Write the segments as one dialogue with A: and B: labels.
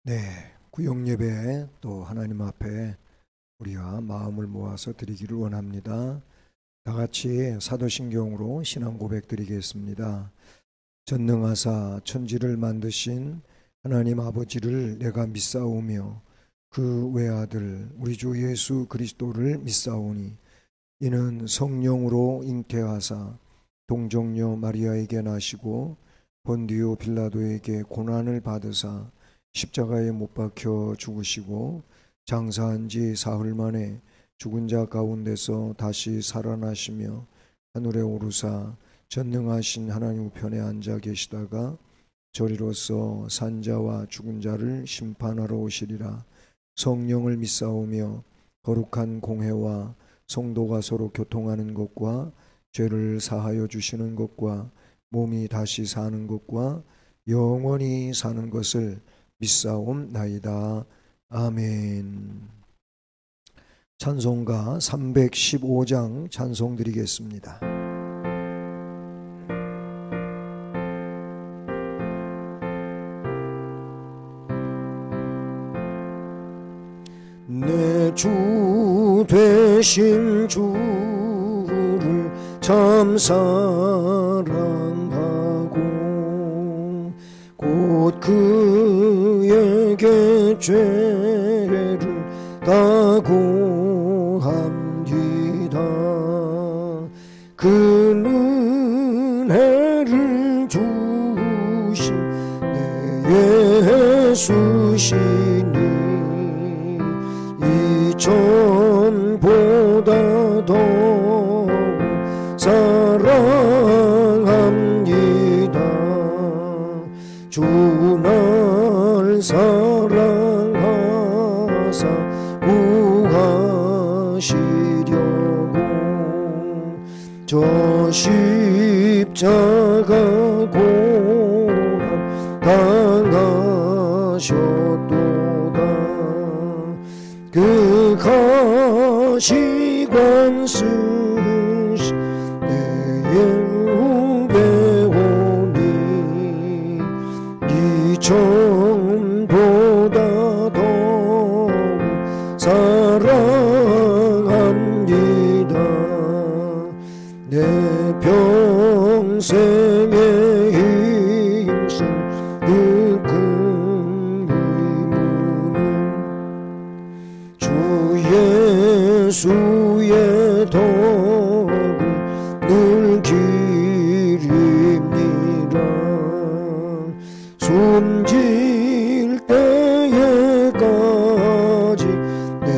A: 네, 구역 예배 또 하나님 앞에 우리가 마음을 모아서 드리기를 원합니다. 다 같이 사도신경으로 신앙 고백 드리겠습니다. 전능하사 천지를 만드신 하나님 아버지를 내가 믿사오며 그 외아들 우리 주 예수 그리스도를 믿사오니 이는 성령으로 잉태하사 동정녀 마리아에게 나시고 본디오 빌라도에게 고난을 받으사 십자가에 못 박혀 죽으시고 장사한 지 사흘 만에 죽은 자 가운데서 다시 살아나시며 하늘에 오르사 전능하신 하나님 우편에 앉아 계시다가 저리로서 산자와 죽은 자를 심판하러 오시리라. 성령을 믿사오며 거룩한 공회와 성도가 서로 교통하는 것과 죄를 사하여 주시는 것과 몸이 다시 사는 것과 영원히 사는 것을 믿사옵나이다. 아멘. 찬송가 315장 찬송 드리겠습니다. 내 주 되신 주를 참 사랑하고 곧 그에게 죄를 다고합니다. 그 은혜를 주신 내 예수시니 이전보다 더 사랑합니다. 주 날 사랑하사 구하시려고 저 십자가 고난 당하셨도다. 그 가시관 쓰신 내 후배오니 이전보다 더 사랑합니다. 내 평생의 힘쓸 그 큰 의무는 주 예수의 덕을 늘 기립니다. 숨질 때에까지 내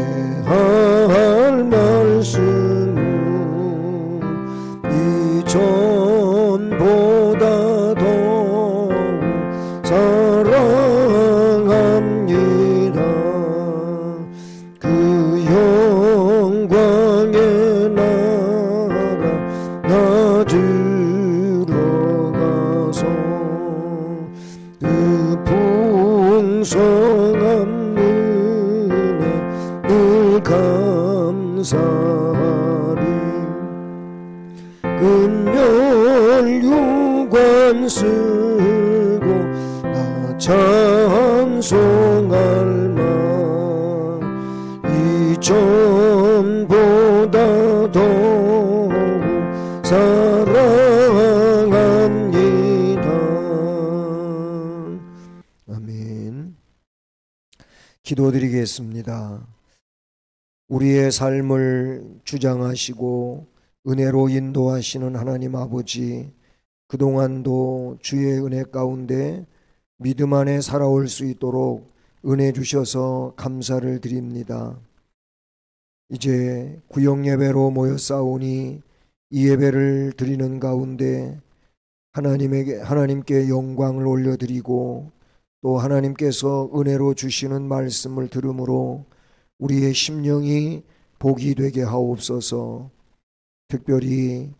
A: 할 말씀은 이전보다 더 사랑합니다. 그 영광의 나라 나 들어가서 그 풍성한 은혜 늘 감사하리. 금열 유관 쓰고 나 찬송할 만 이전보다 더 사랑합니다. 아멘. 기도드리겠습니다. 우리의 삶을 주장하시고 은혜로 인도하시는 하나님 아버지, 그동안도 주의 은혜 가운데 믿음 안에 살아올 수 있도록 은혜 주셔서 감사를 드립니다. 이제 구역 예배로 모여 싸우니 이 예배를 드리는 가운데 하나님께 영광을 올려드리고 또 하나님께서 은혜로 주시는 말씀을 들음으로 우리의 심령이 복이 되게 하옵소서. 특별히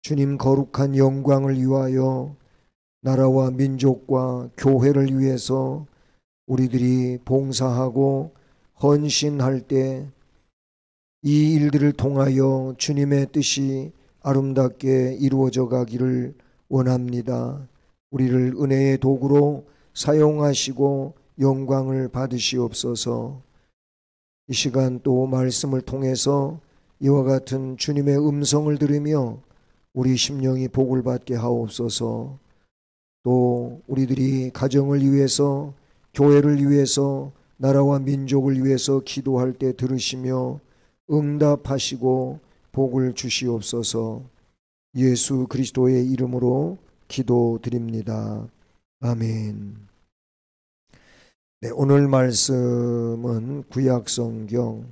A: 주님 거룩한 영광을 위하여 나라와 민족과 교회를 위해서 우리들이 봉사하고 헌신할 때 이 일들을 통하여 주님의 뜻이 아름답게 이루어져 가기를 원합니다. 우리를 은혜의 도구로 사용하시고 영광을 받으시옵소서. 이 시간 또 말씀을 통해서 이와 같은 주님의 음성을 들으며 우리 심령이 복을 받게 하옵소서. 또 우리들이 가정을 위해서, 교회를 위해서, 나라와 민족을 위해서 기도할 때 들으시며 응답하시고 복을 주시옵소서. 예수 그리스도의 이름으로 기도드립니다. 아멘. 네, 오늘 말씀은 구약성경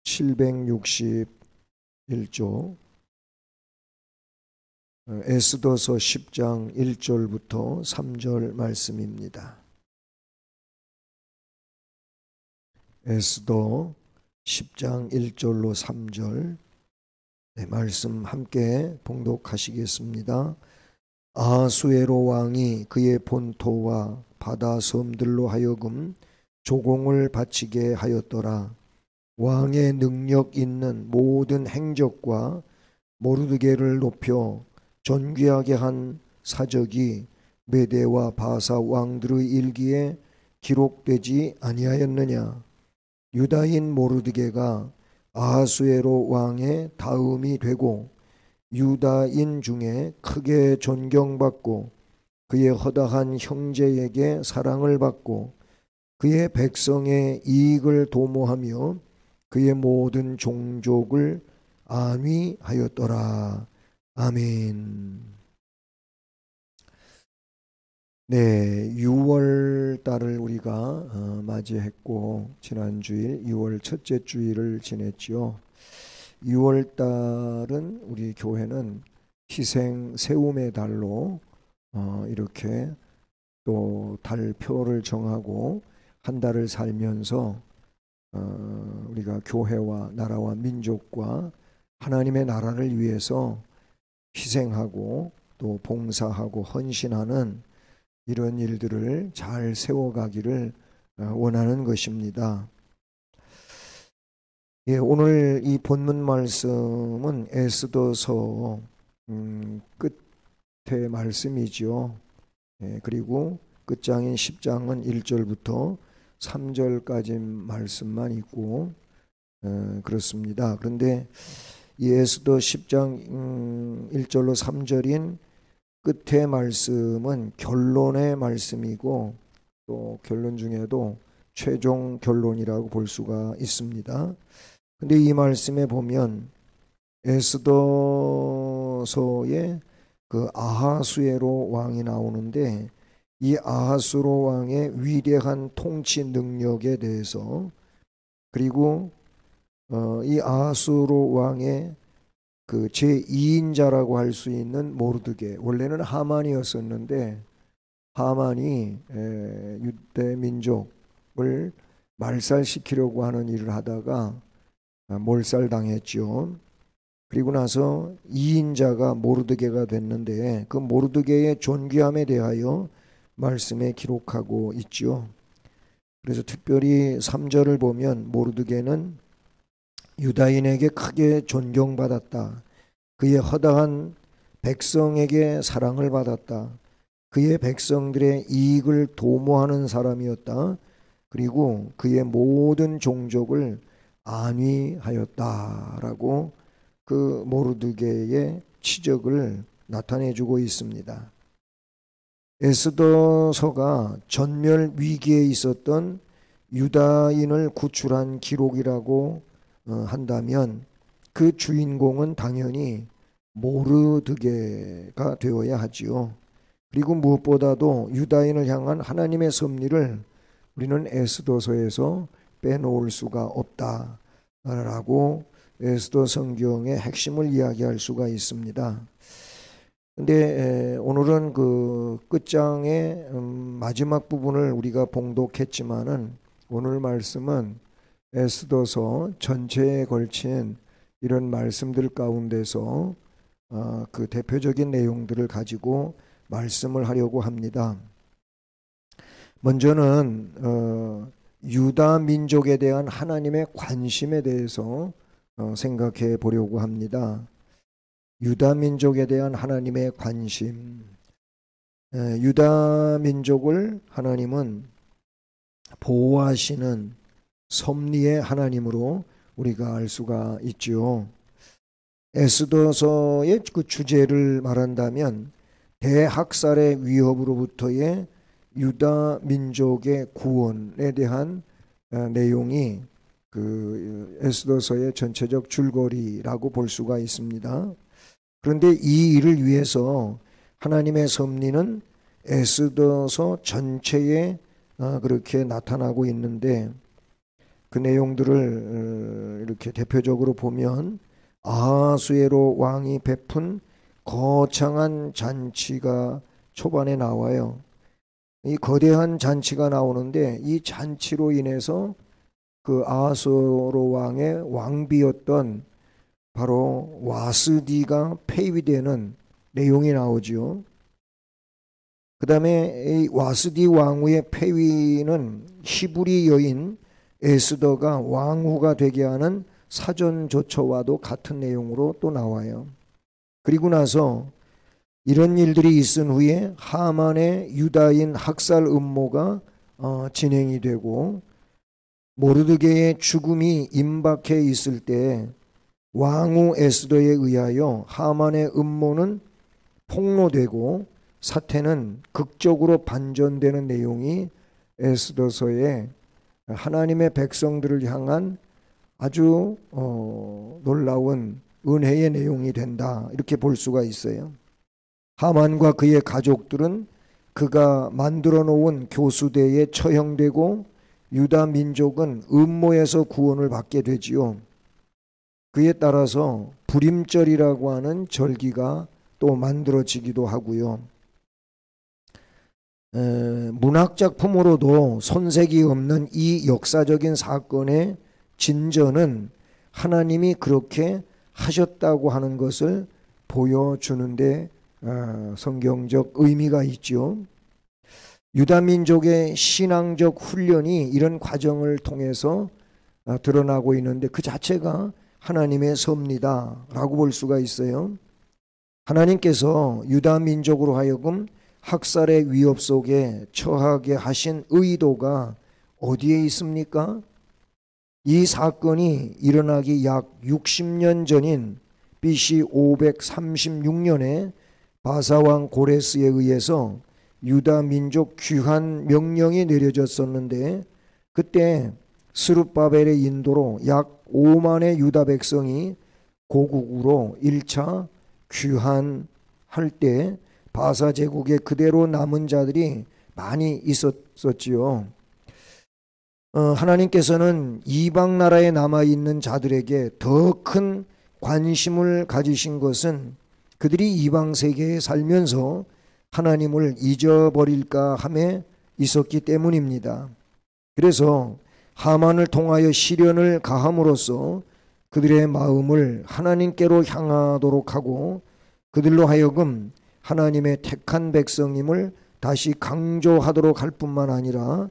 A: 761조 에스더서 10장 1절부터 3절 말씀입니다. 에스더 10장 1절로 3절 네, 말씀 함께 봉독하시겠습니다. 아하수에로 왕이 그의 본토와 바다 섬들로 하여금 조공을 바치게 하였더라. 왕의 능력 있는 모든 행적과 모르드게를 높여 존귀하게 한 사적이 메대와 바사 왕들의 일기에 기록되지 아니하였느냐. 유다인 모르드게가 아하수에로 왕의 다음이 되고 유다인 중에 크게 존경받고 그의 허다한 형제에게 사랑을 받고 그의 백성의 이익을 도모하며 그의 모든 종족을 안위하였더라. 아멘. 네, 6월 달을 우리가 맞이했고 지난주일 6월 첫째 주일을 지냈죠. 6월 달은 우리 교회는 희생 세움의 달로 이렇게 또 달표를 정하고 한 달을 살면서 우리가 교회와 나라와 민족과 하나님의 나라를 위해서 희생하고 또 봉사하고 헌신하는 이런 일들을 잘 세워가기를 원하는 것입니다. 예, 오늘 이 본문 말씀은 에스더서 끝의 말씀이죠. 예, 그리고 끝장인 10장은 1절부터 3절까지 말씀만 있고 그렇습니다. 그런데 이 에스더 10장 1절로 3절인 끝의 말씀은 결론의 말씀이고 또 결론 중에도 최종 결론이라고 볼 수가 있습니다. 근데 이 말씀에 보면 에스더서에 그 아하수에로 왕이 나오는데 이 아하수로 왕의 위대한 통치 능력에 대해서 그리고 이 아하수로 왕의 그 제2인자라고 할 수 있는 모르드게, 원래는 하만이었었는데 하만이 유대 민족을 말살시키려고 하는 일을 하다가 몰살당했죠. 그리고 나서 2인자가 모르드게가 됐는데 그 모르드게의 존귀함에 대하여 말씀에 기록하고 있죠. 그래서 특별히 3절을 보면 모르드게는 유다인에게 크게 존경받았다. 그의 허다한 백성에게 사랑을 받았다. 그의 백성들의 이익을 도모하는 사람이었다. 그리고 그의 모든 종족을 안위하였다라고 그 모르드게의 치적을 나타내주고 있습니다. 에스더서가 전멸 위기에 있었던 유다인을 구출한 기록이라고 한다면 그 주인공은 당연히 모르드게가 되어야 하지요. 그리고 무엇보다도 유다인을 향한 하나님의 섭리를 우리는 에스더서에서 빼놓을 수가 없다라고 에스더 성경의 핵심을 이야기할 수가 있습니다. 근데 오늘은 그 끝장의 마지막 부분을 우리가 봉독했지만은 오늘 말씀은 에스더서 전체에 걸친 이런 말씀들 가운데서 그 대표적인 내용들을 가지고 말씀을 하려고 합니다. 먼저는 유다 민족에 대한 하나님의 관심에 대해서 생각해 보려고 합니다. 유다 민족에 대한 하나님의 관심. 유다 민족을 하나님은 보호하시는 섭리의 하나님으로 우리가 알 수가 있죠. 에스더서의 그 주제를 말한다면 대학살의 위협으로부터의 유다 민족의 구원에 대한 내용이 그 에스더서의 전체적 줄거리라고 볼 수가 있습니다. 그런데 이 일을 위해서 하나님의 섭리는 에스더서 전체에 그렇게 나타나고 있는데, 그 내용들을 이렇게 대표적으로 보면 아하수에로 왕이 베푼 거창한 잔치가 초반에 나와요. 이 거대한 잔치가 나오는데 이 잔치로 인해서 그 아하수에로 왕의 왕비였던 바로 와스디가 폐위되는 내용이 나오지요. 그 다음에 이 와스디 왕후의 폐위는 히브리 여인 에스더가 왕후가 되게 하는 사전 조처와도 같은 내용으로 또 나와요. 그리고 나서 이런 일들이 있은 후에 하만의 유다인 학살 음모가 진행이 되고, 모르드게의 죽음이 임박해 있을 때 왕후 에스더에 의하여 하만의 음모는 폭로되고 사태는 극적으로 반전되는 내용이 에스더서의 하나님의 백성들을 향한 아주 놀라운 은혜의 내용이 된다, 이렇게 볼 수가 있어요. 하만과 그의 가족들은 그가 만들어 놓은 교수대에 처형되고 유다 민족은 음모에서 구원을 받게 되지요. 그에 따라서 불임절이라고 하는 절기가 또 만들어지기도 하고요. 문학작품으로도 손색이 없는 이 역사적인 사건의 진전은 하나님이 그렇게 하셨다고 하는 것을 보여주는데 성경적 의미가 있죠. 유다 민족의 신앙적 훈련이 이런 과정을 통해서 드러나고 있는데 그 자체가 하나님의 섭리다라고 볼 수가 있어요. 하나님께서 유다 민족으로 하여금 학살의 위협 속에 처하게 하신 의도가 어디에 있습니까? 이 사건이 일어나기 약 60년 전인 BC 536년에 바사왕 고레스에 의해서 유다 민족 귀환 명령이 내려졌었는데, 그때 스룹바벨의 인도로 약 5만의 유다 백성이 고국으로 1차 귀환할 때 바사 제국에 그대로 남은 자들이 많이 있었지요. 하나님께서는 이방 나라에 남아있는 자들에게 더 큰 관심을 가지신 것은 그들이 이방 세계에 살면서 하나님을 잊어버릴까 함에 있었기 때문입니다. 그래서 하만을 통하여 시련을 가함으로써 그들의 마음을 하나님께로 향하도록 하고 그들로 하여금 하나님의 택한 백성임을 다시 강조하도록 할 뿐만 아니라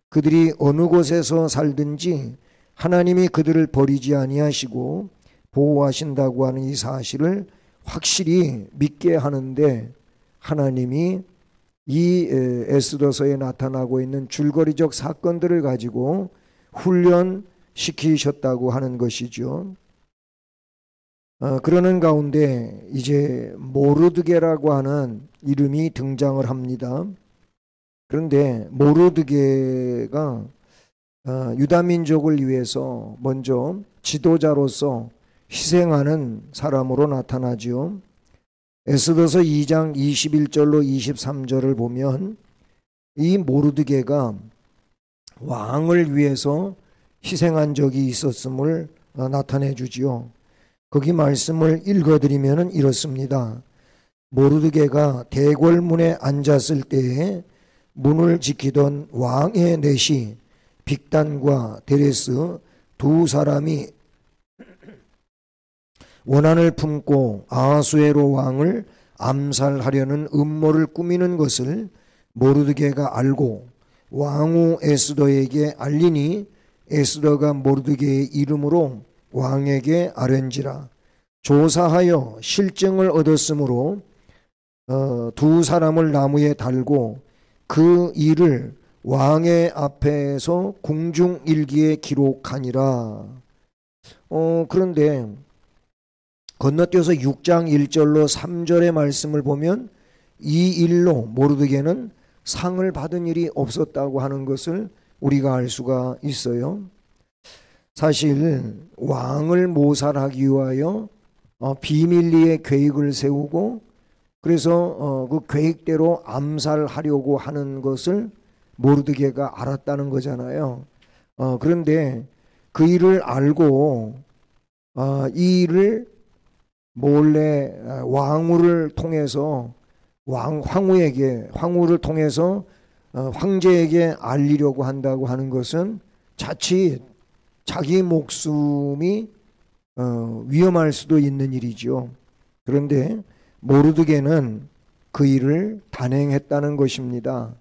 A: 그들이 어느 곳에서 살든지 하나님이 그들을 버리지 아니하시고 보호하신다고 하는 이 사실을 확실히 믿게 하는데 하나님이 이 에스더서에 나타나고 있는 줄거리적 사건들을 가지고 훈련시키셨다고 하는 것이죠. 그러는 가운데 이제 모르드게라고 하는 이름이 등장을 합니다. 그런데 모르드게가 유다 민족을 위해서 먼저 지도자로서 희생하는 사람으로 나타나지요. 에스더서 2장 21절로 23절을 보면 이 모르드게가 왕을 위해서 희생한 적이 있었음을 나타내 주지요. 거기 말씀을 읽어드리면 이렇습니다. 모르드게가 대궐문에 앉았을 때에 문을 지키던 왕의 넷이 빅단과 데레스 두 사람이 원한을 품고 아하수에로 왕을 암살하려는 음모를 꾸미는 것을 모르드게가 알고 왕후 에스더에게 알리니 에스더가 모르드게의 이름으로 왕에게 아뢰니라. 조사하여 실증을 얻었으므로 두 사람을 나무에 달고 그 일을 왕의 앞에서 궁중일기에 기록하니라. 그런데 건너뛰어서 6장 1절로 3절의 말씀을 보면 이 일로 모르드게는 상을 받은 일이 없었다고 하는 것을 우리가 알 수가 있어요. 사실 왕을 모살하기 위하여 비밀리에 계획을 세우고 그래서 그 계획대로 암살하려고 하는 것을 모르드게가 알았다는 거잖아요. 그런데 그 일을 알고 이 일을 몰래 왕후를 통해서 황후를 통해서 황제에게 알리려고 한다고 하는 것은 자칫 자기 목숨이 위험할 수도 있는 일이죠. 그런데 모르드게는 그 일을 단행했다는 것입니다.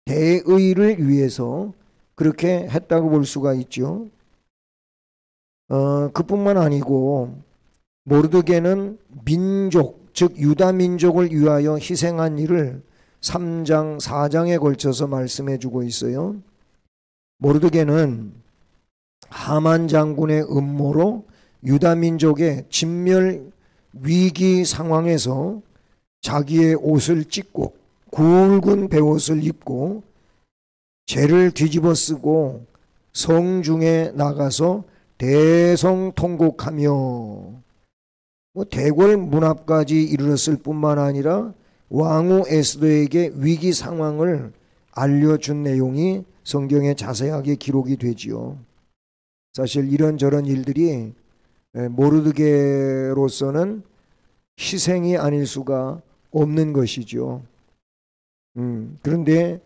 A: 대의를 위해서 그렇게 했다고 볼 수가 있죠. 그뿐만 아니고 모르드게는 민족, 즉 유다 민족을 위하여 희생한 일을 3장, 4장에 걸쳐서 말씀해 주고 있어요. 모르드게는 하만 장군의 음모로 유다 민족의 진멸 위기 상황에서 자기의 옷을 찢고 굵은 베옷을 입고 죄를 뒤집어 쓰고 성중에 나가서 대성통곡하며 대궐 문 앞까지 이르렀을 뿐만 아니라 왕후 에스더에게 위기 상황을 알려준 내용이 성경에 자세하게 기록이 되지요. 사실 이런저런 일들이 모르드게로서는 희생이 아닐 수가 없는 것이죠. 그런데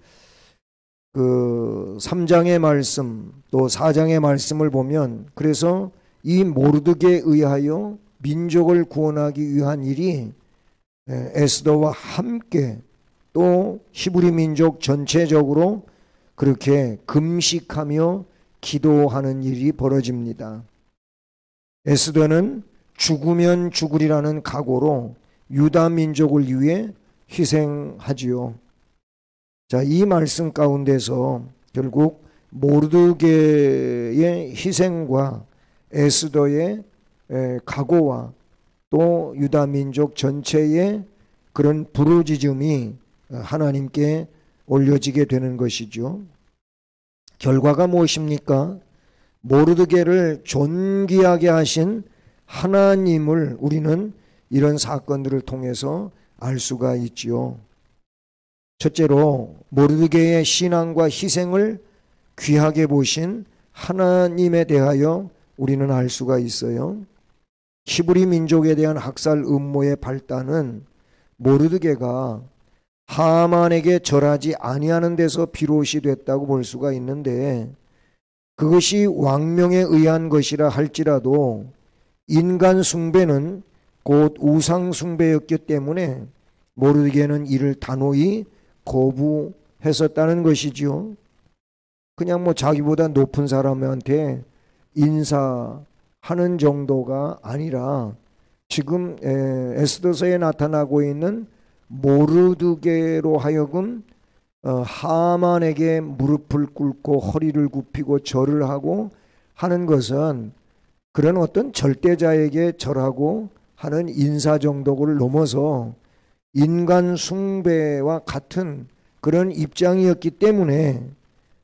A: 그 3장의 말씀 또 4장의 말씀을 보면 그래서 이 모르드게에 의하여 민족을 구원하기 위한 일이 에스더와 함께 또 히브리 민족 전체적으로 그렇게 금식하며 기도하는 일이 벌어집니다. 에스더는 죽으면 죽으리라는 각오로 유다 민족을 위해 희생하지요. 자, 이 말씀 가운데서 결국 모르드게의 희생과 에스더의 각오와 또 유다 민족 전체의 그런 부르짖음이 하나님께 올려지게 되는 것이죠. 결과가 무엇입니까? 모르드게를 존귀하게 하신 하나님을 우리는 이런 사건들을 통해서 알 수가 있지요. 첫째로 모르드게의 신앙과 희생을 귀하게 보신 하나님에 대하여 우리는 알 수가 있어요. 히브리 민족에 대한 학살 음모의 발단은 모르드게가 하만에게 절하지 아니하는 데서 비롯이 됐다고 볼 수가 있는데 그것이 왕명에 의한 것이라 할지라도 인간 숭배는 곧 우상 숭배였기 때문에 모르드게는 이를 단호히 거부했었다는 것이지요. 그냥 자기보다 높은 사람한테 인사하는 정도가 아니라 지금 에스더서에 나타나고 있는 모르드게로 하여금 하만에게 무릎을 꿇고 허리를 굽히고 절을 하고 하는 것은 그런 어떤 절대자에게 절하고 하는 인사 정도를 넘어서 인간 숭배와 같은 그런 입장이었기 때문에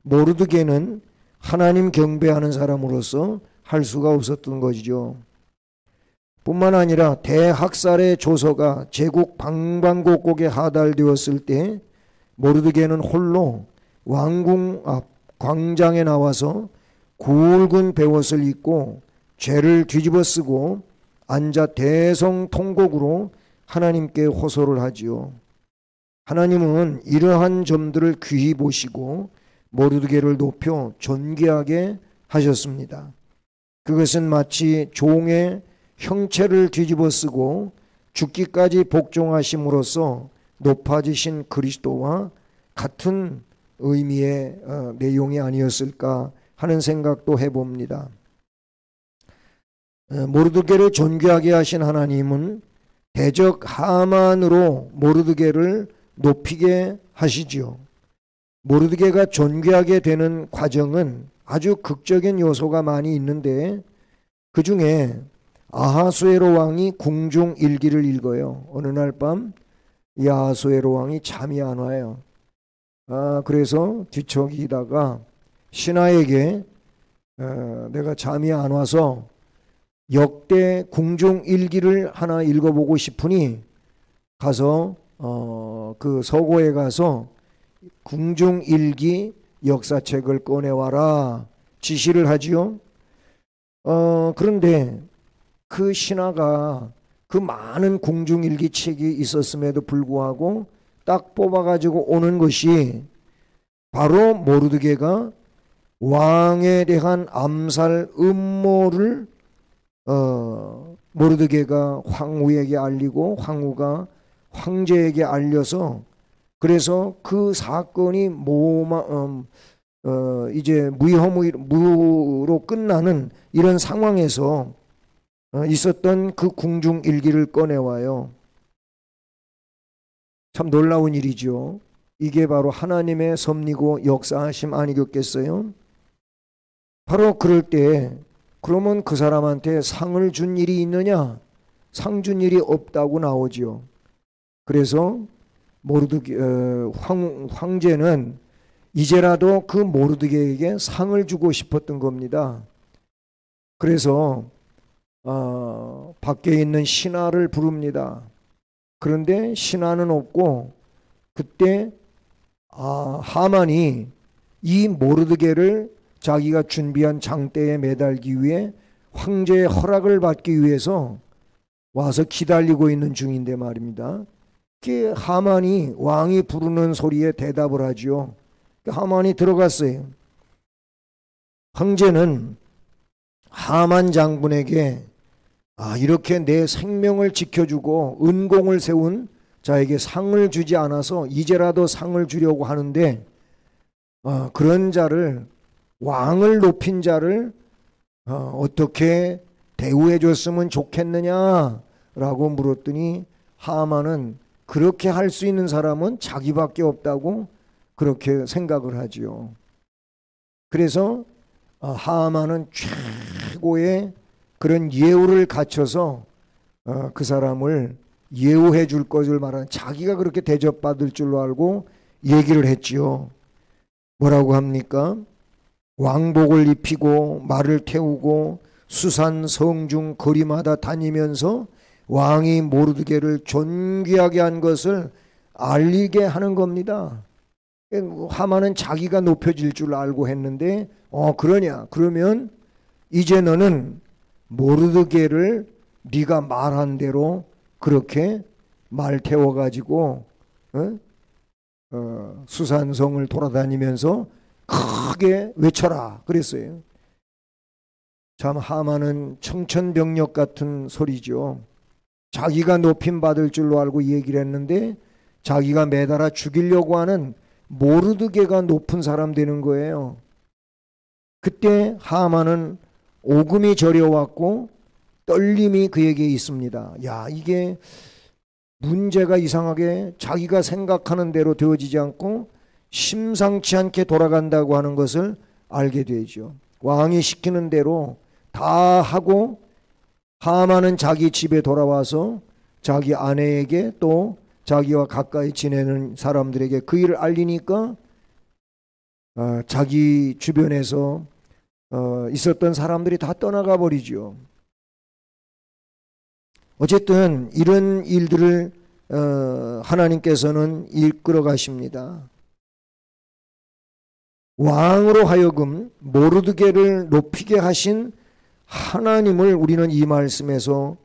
A: 모르드게는 하나님 경배하는 사람으로서 할 수가 없었던 것이죠. 뿐만 아니라 대학살의 조서가 제국 방방곡곡에 하달되었을 때 모르드게는 홀로 왕궁 앞 광장에 나와서 굵은 베옷을 입고 죄를 뒤집어 쓰고 앉아 대성통곡으로 하나님께 호소를 하지요. 하나님은 이러한 점들을 귀히 보시고 모르드게를 높여 존귀하게 하셨습니다. 그것은 마치 종의 형체를 뒤집어 쓰고 죽기까지 복종하심으로써 높아지신 그리스도와 같은 의미의 내용이 아니었을까 하는 생각도 해봅니다. 모르드게를 존귀하게 하신 하나님은 대적 하만으로 모르드게를 높이게 하시지요. 모르드게가 존귀하게 되는 과정은 아주 극적인 요소가 많이 있는데 그 중에 아하수에로 왕이 궁중 일기를 읽어요. 어느 날 밤 이 아하수에로 왕이 잠이 안 와요. 그래서 뒤척이다가 신하에게 내가 잠이 안 와서 역대 궁중 일기를 하나 읽어보고 싶으니 가서 그 서고에 가서 궁중 일기 역사책을 꺼내와라 지시를 하지요. 그런데 그 신하가 그 많은 궁중 일기 책이 있었음에도 불구하고 딱 뽑아가지고 오는 것이 바로 모르드게가 왕에 대한 암살 음모를 모르드게가 황후에게 알리고 황후가 황제에게 알려서 그래서 그 사건이 이제 무효로 끝나는 이런 상황에서 있었던 그 궁중 일기를 꺼내와요. 참 놀라운 일이죠. 이게 바로 하나님의 섭리고 역사하심 아니겠겠어요? 바로 그럴 때 그러면 그 사람한테 상을 준 일이 있느냐? 상 준 일이 없다고 나오지요. 그래서 황제는 이제라도 그 모르드게에게 상을 주고 싶었던 겁니다. 그래서 밖에 있는 신하를 부릅니다. 그런데 신하는 없고 그때 하만이 이 모르드게를 자기가 준비한 장대에 매달기 위해 황제의 허락을 받기 위해서 와서 기다리고 있는 중인데 말입니다. 그 하만이 왕이 부르는 소리에 대답을 하죠. 하만이 들어갔어요. 황제는 하만 장군에게 이렇게 내 생명을 지켜주고 은공을 세운 자에게 상을 주지 않아서 이제라도 상을 주려고 하는데 그런 자를 왕을 높인 자를 어떻게 대우해 줬으면 좋겠느냐라고 물었더니 하만은 그렇게 할 수 있는 사람은 자기밖에 없다고 그렇게 생각을 하지요. 그래서 하만은 최고의 그런 예우를 갖춰서 그 사람을 예우해 줄 것을 말하는 자기가 그렇게 대접받을 줄로 알고 얘기를 했지요. 뭐라고 합니까? 왕복을 입히고 말을 태우고 수산 성중 거리마다 다니면서 왕이 모르드게를 존귀하게 한 것을 알리게 하는 겁니다. 하만은 자기가 높여질 줄 알고 했는데 그러냐? 그러면 이제 너는 모르드게를 네가 말한 대로 그렇게 말 태워가지고 수산성을 돌아다니면서 크게 외쳐라 그랬어요. 참 하만은 청천벽력 같은 소리죠. 자기가 높임 받을 줄로 알고 얘기를 했는데 자기가 매달아 죽이려고 하는 모르드게가 높은 사람 되는 거예요. 그때 하만은 오금이 저려왔고 떨림이 그에게 있습니다. 이게 문제가 이상하게 자기가 생각하는 대로 되어지지 않고 심상치 않게 돌아간다고 하는 것을 알게 되죠. 왕이 시키는 대로 다 하고 하만은 자기 집에 돌아와서 자기 아내에게 또 자기와 가까이 지내는 사람들에게 그 일을 알리니까 자기 주변에서 있었던 사람들이 다 떠나가 버리죠. 어쨌든 이런 일들을 하나님께서는 이끌어 가십니다. 왕으로 하여금 모르드게를 높이게 하신 하나님을 우리는 이 말씀에서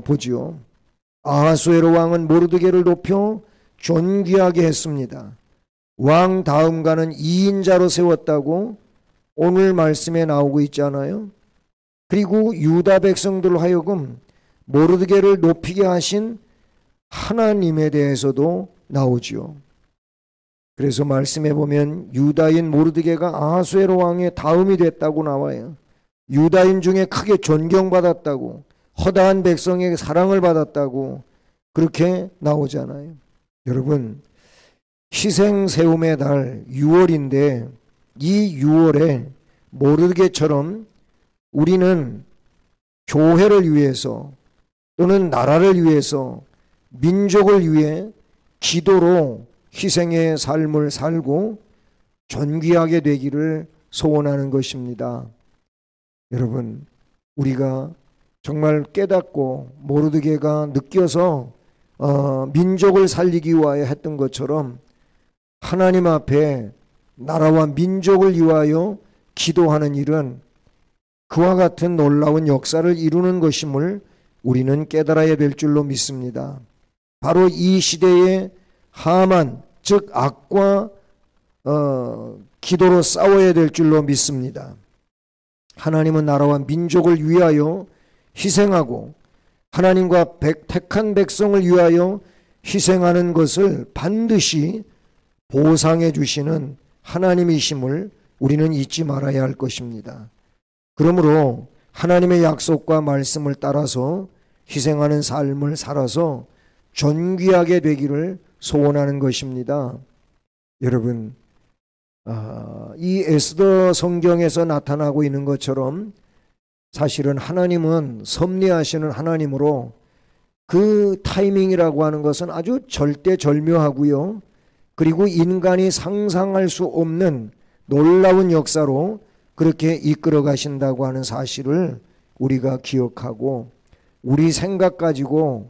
A: 보지요. 아하수에로 왕은 모르드게를 높여 존귀하게 했습니다. 왕 다음가는 2인자로 세웠다고 오늘 말씀에 나오고 있잖아요. 그리고 유다 백성들로 하여금 모르드게를 높이게 하신 하나님에 대해서도 나오지요. 그래서 말씀해 보면 유다인 모르드게가 아하수에로 왕의 다음이 됐다고 나와요. 유다인 중에 크게 존경받았다고, 허다한 백성에게 사랑을 받았다고 그렇게 나오잖아요. 여러분, 희생 세움의 달 6월인데 이 6월에 모르드게처럼 우리는 교회를 위해서 또는 나라를 위해서 민족을 위해 기도로 희생의 삶을 살고 존귀하게 되기를 소원하는 것입니다. 여러분, 우리가 정말 깨닫고 모르드게가 느껴서 민족을 살리기 위하여 했던 것처럼 하나님 앞에 나라와 민족을 위하여 기도하는 일은 그와 같은 놀라운 역사를 이루는 것임을 우리는 깨달아야 될 줄로 믿습니다. 바로 이 시대의 하만, 즉 악과 기도로 싸워야 될 줄로 믿습니다. 하나님은 나라와 민족을 위하여 희생하고 하나님과 택한 백성을 위하여 희생하는 것을 반드시 보상해 주시는 하나님이심을 우리는 잊지 말아야 할 것입니다. 그러므로 하나님의 약속과 말씀을 따라서 희생하는 삶을 살아서 존귀하게 되기를 소원하는 것입니다. 여러분, 이 에스더 성경에서 나타나고 있는 것처럼 사실은 하나님은 섭리하시는 하나님으로 그 타이밍이라고 하는 것은 아주 절대절묘하고요. 그리고 인간이 상상할 수 없는 놀라운 역사로 그렇게 이끌어 가신다고 하는 사실을 우리가 기억하고 우리 생각 가지고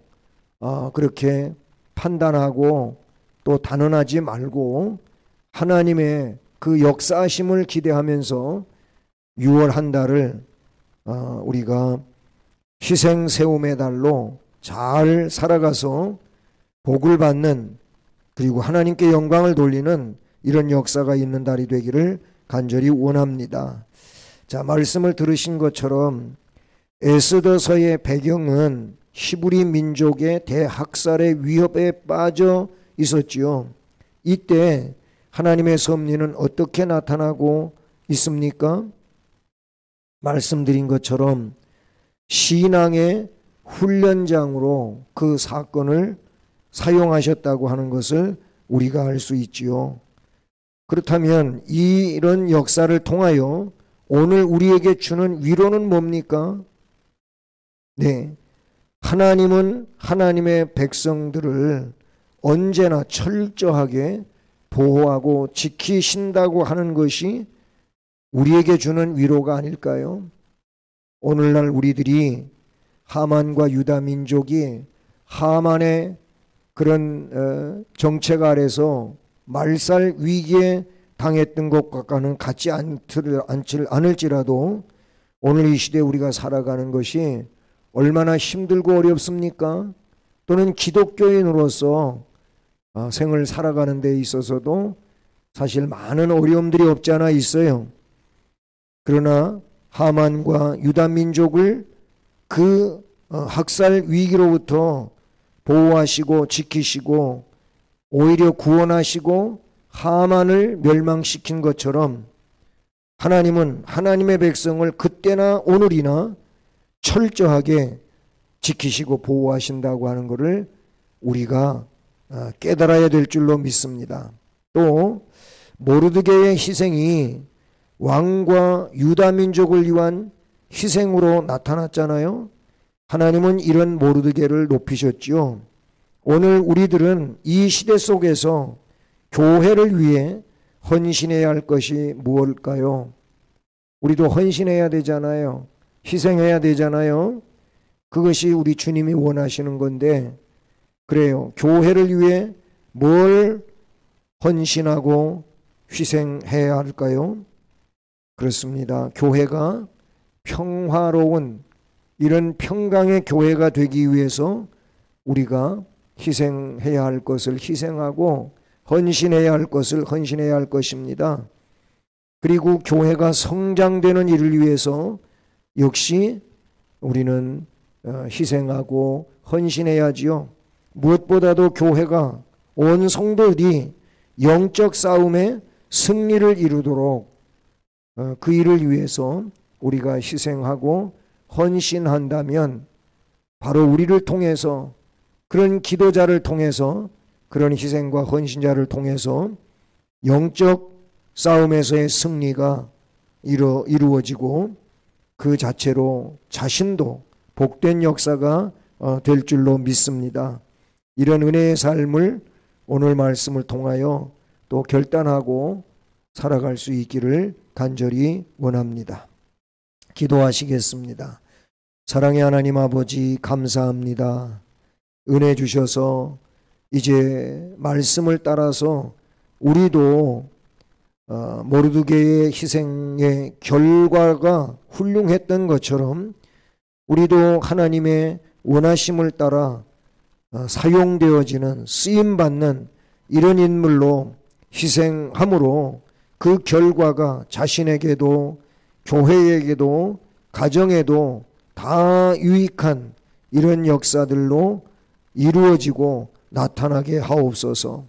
A: 그렇게 판단하고 또 단언하지 말고 하나님의 그 역사하심을 기대하면서 6월 한 달을 우리가 희생 세움의 달로 잘 살아가서 복을 받는 그리고 하나님께 영광을 돌리는 이런 역사가 있는 달이 되기를 간절히 원합니다. 자, 말씀을 들으신 것처럼 에스더서의 배경은 히브리 민족의 대학살의 위협에 빠져 있었지요. 이때 하나님의 섭리는 어떻게 나타나고 있습니까? 말씀드린 것처럼 신앙의 훈련장으로 그 사건을 사용하셨다고 하는 것을 우리가 알 수 있지요. 그렇다면 이런 역사를 통하여 오늘 우리에게 주는 위로는 뭡니까? 네, 하나님은 하나님의 백성들을 언제나 철저하게 보호하고 지키신다고 하는 것이 우리에게 주는 위로가 아닐까요? 오늘날 우리들이 하만과 유다 민족이 하만의 그런 정책 아래서 말살 위기에 당했던 것과는 같지 않을지라도 오늘 이 시대에 우리가 살아가는 것이 얼마나 힘들고 어렵습니까? 또는 기독교인으로서 생을 살아가는 데 있어서도 사실 많은 어려움들이 없지 않아 있어요. 그러나 하만과 유다 민족을 그 학살 위기로부터 보호하시고 지키시고 오히려 구원하시고 하만을 멸망시킨 것처럼 하나님은 하나님의 백성을 그때나 오늘이나 철저하게 지키시고 보호하신다고 하는 것을 우리가 깨달아야 될 줄로 믿습니다. 또 모르드게의 희생이 왕과 유다 민족을 위한 희생으로 나타났잖아요. 하나님은 이런 모르드게를 높이셨지요. 오늘 우리들은 이 시대 속에서 교회를 위해 헌신해야 할 것이 무엇일까요? 우리도 헌신해야 되잖아요. 희생해야 되잖아요. 그것이 우리 주님이 원하시는 건데 그래요. 교회를 위해 뭘 헌신하고 희생해야 할까요? 그렇습니다. 교회가 평화로운 이런 평강의 교회가 되기 위해서 우리가 희생해야 할 것을 희생하고 헌신해야 할 것을 헌신해야 할 것입니다. 그리고 교회가 성장되는 일을 위해서 역시 우리는 희생하고 헌신해야지요. 무엇보다도 교회가 온 성도들이 영적 싸움에 승리를 이루도록 그 일을 위해서 우리가 희생하고 헌신한다면 바로 우리를 통해서 그런 기도자를 통해서 그런 희생과 헌신자를 통해서 영적 싸움에서의 승리가 이루어지고 그 자체로 자신도 복된 역사가 될 줄로 믿습니다. 이런 은혜의 삶을 오늘 말씀을 통하여 또 결단하고 살아갈 수 있기를 간절히 원합니다. 기도하시겠습니다. 사랑의 하나님 아버지, 감사합니다. 은혜 주셔서 이제 말씀을 따라서 우리도 모르드게의 희생의 결과가 훌륭했던 것처럼 우리도 하나님의 원하심을 따라 사용되어지는, 쓰임받는 이런 인물로 희생함으로 그 결과가 자신에게도 교회에게도 가정에도 다 유익한 이런 역사들로 이루어지고 나타나게 하옵소서.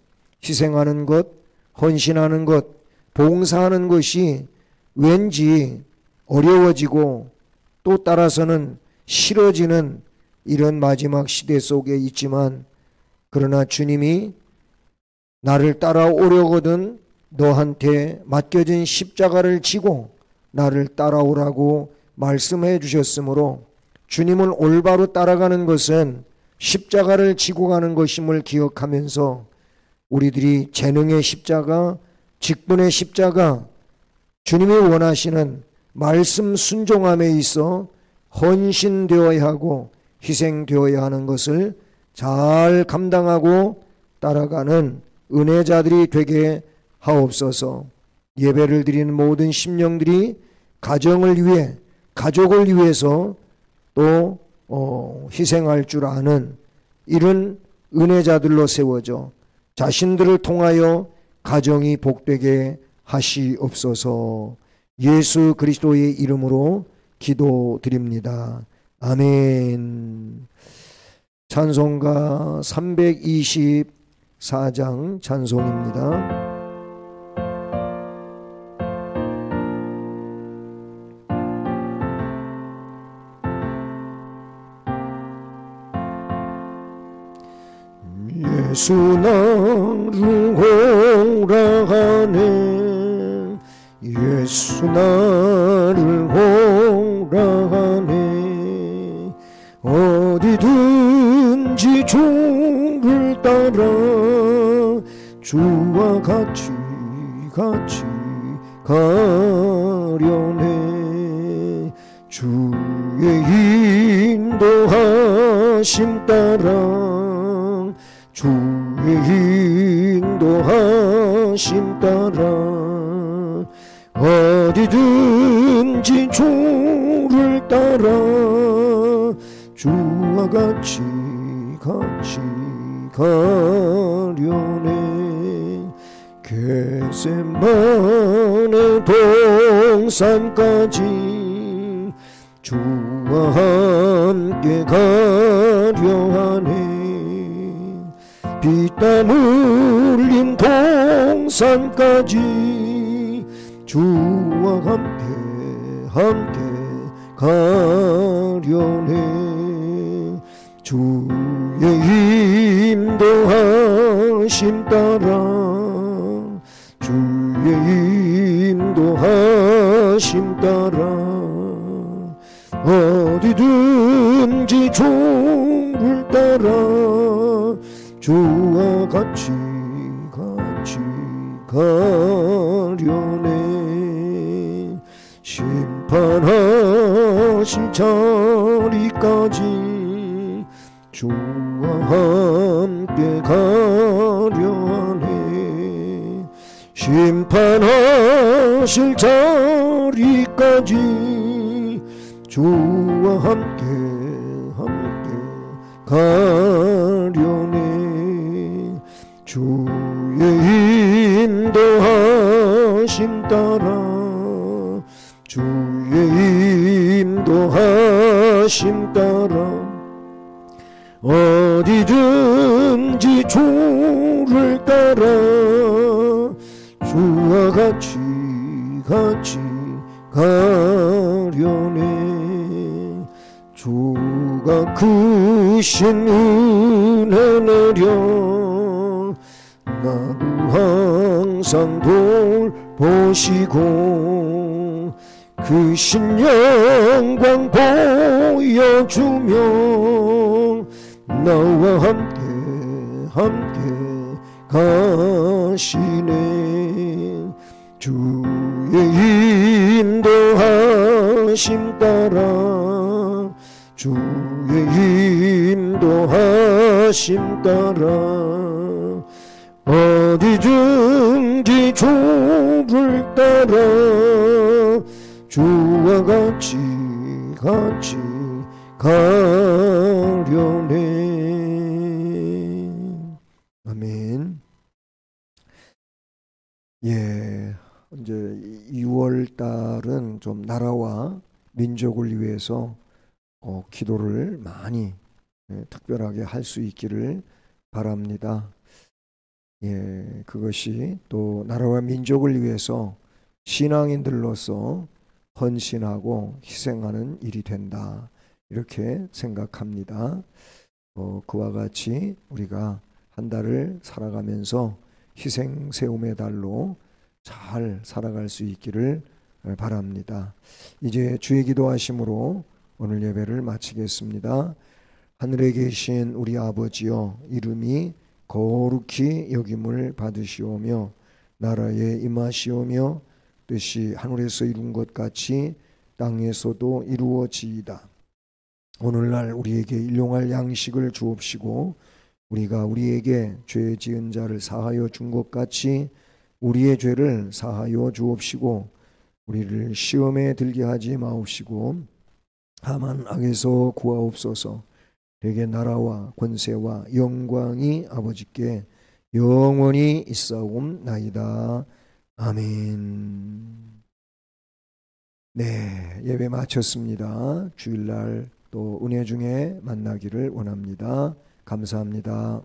A: 희생하는 것, 헌신하는 것, 봉사하는 것이 왠지 어려워지고 또 따라서는 싫어지는 이런 마지막 시대 속에 있지만, 그러나 주님이 나를 따라오려거든 너한테 맡겨진 십자가를 지고 나를 따라오라고 말씀해 주셨으므로, 주님을 올바로 따라가는 것은 십자가를 지고 가는 것임을 기억하면서 우리들이 재능의 십자가, 직분의 십자가, 주님이 원하시는 말씀 순종함에 있어 헌신되어야 하고 희생되어야 하는 것을 잘 감당하고 따라가는 은혜자들이 되게 하옵소서. 예배를 드리는 모든 심령들이 가정을 위해, 가족을 위해서 또 희생할 줄 아는 이런 은혜자들로 세워져 자신들을 통하여 가정이 복되게 하시옵소서. 예수 그리스도의 이름으로 기도드립니다. 아멘. 찬송가 324장 찬송입니다. 예수 나를 호랑하네, 예수 나를 호랑하네. 어디든지 주를 따라 주와 같이 가려네. 주의 인도하심 따라, 주의 인도하심 따라 어디든지 주를 따라 주와 같이 가려네. 겟세마네 동산까지 주와 함께 가려 하네. 피땀 흘린 동산까지 주와 함께 가려네. 주의 인도하심 따라, 주의 인도하심 따라 어디든지 주를 따라 주와 같이 가려네. 심판하실 자리까지 주와 함께 가려네. 심판하실 자리까지 주와 함께 가려네. 주의 인도하심 따라, 주의 인도하심 따라 어디든지 주를 따라 주와 같이 가려네. 주가 크신 은혜 내려 나를 항상 돌보시고 그 신영광 보여주며 나와 함께 가시네. 주의 인도하심 따라 주의 인도하심 따라 어디든지 주를 따라 주와 같이 가려네. 아멘. 예, 이제 2월 달은 좀 나라와 민족을 위해서 기도를 많이 특별하게 할 수 있기를 바랍니다. 예, 그것이 또 나라와 민족을 위해서 신앙인들로서 헌신하고 희생하는 일이 된다, 이렇게 생각합니다. 그와 같이 우리가 한 달을 살아가면서 희생 세움의 달로 잘 살아갈 수 있기를 바랍니다. 이제 주의 기도하심으로 오늘 예배를 마치겠습니다. 하늘에 계신 우리 아버지여, 이름이 거룩히 여김을 받으시오며 나라에 임하시오며 뜻이 하늘에서 이룬 것 같이 땅에서도 이루어지이다. 오늘날 우리에게 일용할 양식을 주옵시고 우리가 우리에게 죄 지은 자를 사하여 준 것 같이 우리의 죄를 사하여 주옵시고 우리를 시험에 들게 하지 마옵시고 다만 악에서 구하옵소서. 되게 나라와 권세와 영광이 아버지께 영원히 있사옵나이다. 아멘. 네, 예배 마쳤습니다. 주일날 또 은혜 중에 만나기를 원합니다. 감사합니다.